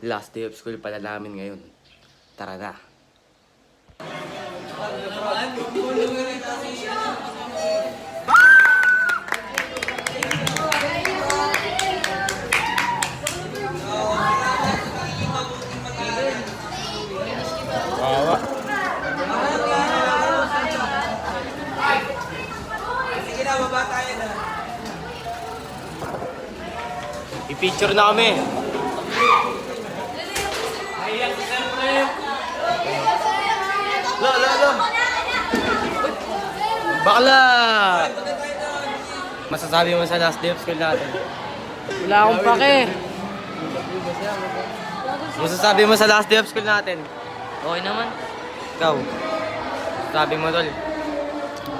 Last day of school pala namin ngayon. Tara na. Wawa. Sige na, baba tayo na. I-picture na kami. Lo. Bakla! Masasabi mo sa last day of school natin? Wala akong pake. Masasabi mo sa last day of school natin? Okay naman. Ikaw. Sabi mo, tol.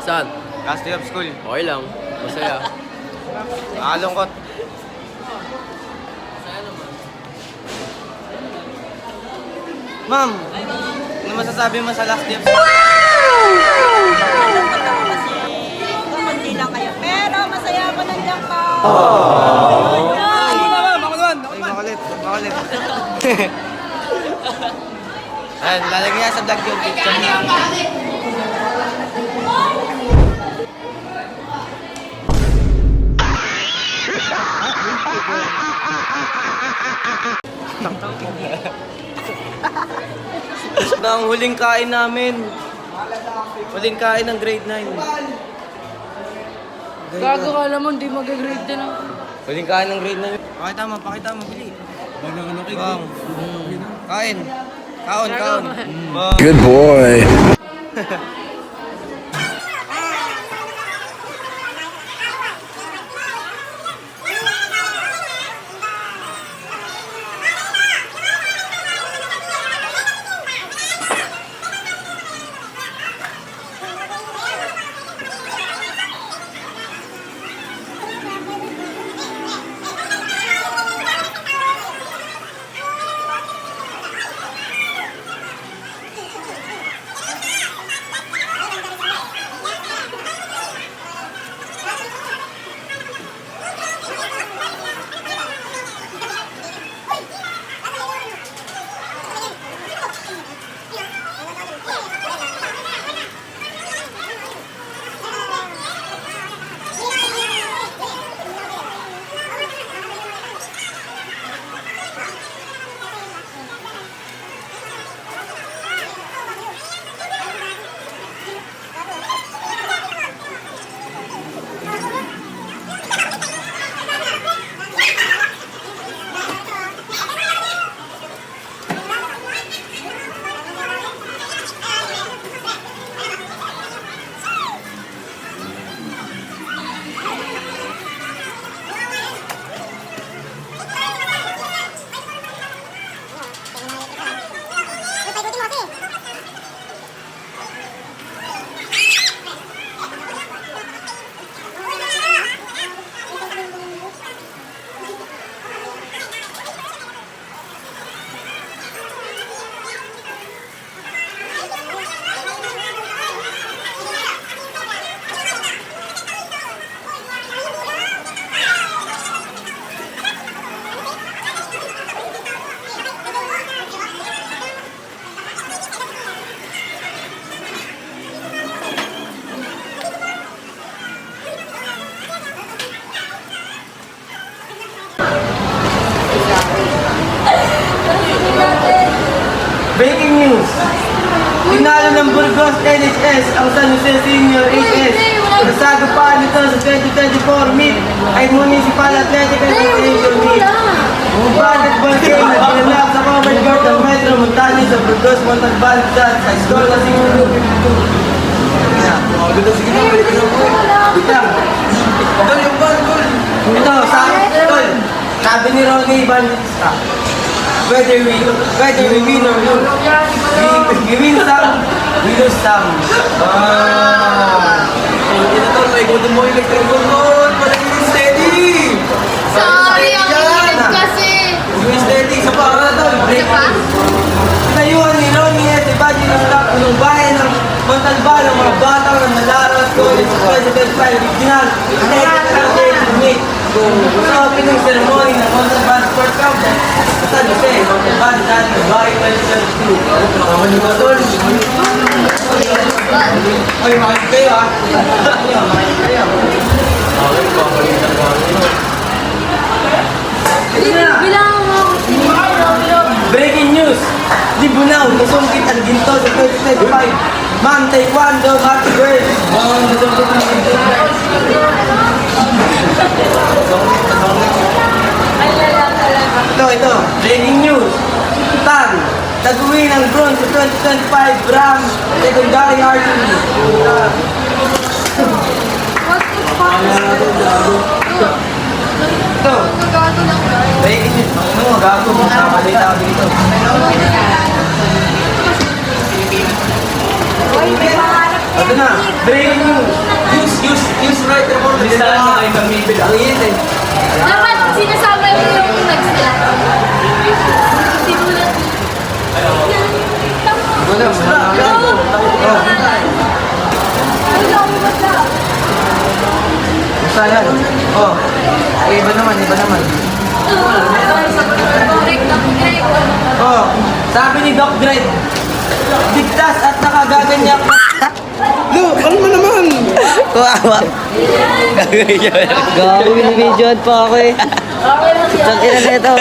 Saan? Last day of school. Okay lang. Masaya. Nakakalungkot. Ma'am, ano masasabi mo sa last day of school? Hindi lang kayo, pero masaya pa nandiyan ka. Makulit. Ayan, lalagyan niya sa vlog yung picture niya. Na ang huling kain namin. Huling kain ng grade 9. Gago ka naman, di mag-grade din ako. Huling kain ng grade 9. Pakita mo, bili. Bang. Kain. Kaon. Bang. Good boy. Breaking news! Tinalo ng Burgos NHS ang San Jose Senior HS. Nasagupaan nito sa 2024 meet ay Municipal Athletic Association meet. Basketball game na ginanap sa covered court ng Metro Montañez sa Burgos, Montalban, sa score na siguro 52. Ito, sabi ni Ronnie Evangelista. Whether we win or lose, we win some, we lose some. Ito to, may gusto mo yung electric ball. Palaging steady. Sorry, ang init kasi. Yung steady sa para to. Isa pa? Tayuan ni Ronnie at Evangelista ng bayan ng Montalban ang mga batang ng Malaras College President Original. Technical Association Meet. Sa opening ceremony ng Montalban Sport Club sa San Jose, Montalban, dahil July 2022. Nakaman nyo ba, tol? Ay, makinig kayo ah. Makinig kayo. Okay, papalitan ko. Bilang mo. Breaking news! Libunao, nasungkit ang ginto sa 2025. Ma'am Taekwondo, Happy Girl. Nasungkit ang ginto. Ito. Breaking news. Tan, taguin ang bronze sa 2025 Ram Secondary Archery. What the fuck is this? Ito. Nagago lang ba? Breaking news. Ano, gago. Makamali tao dito. Uy, may pangarap Ito na. Breaking news. Use right report. Hindi na kayo namibil. Ang iit eh. Dapat sinasama mo yung nag-start. Sinulat. Wala, gago. Oh. Wala mo ba siya? Basta yan. Oh. Ay, iba naman. Correct na correct. Oh. Sabi ni Doc Dredd, bigtas at nakagaganyak. Lo, ano mo naman? Kawawa. Gago, binibidyoan pa ako eh. Tangina na ito.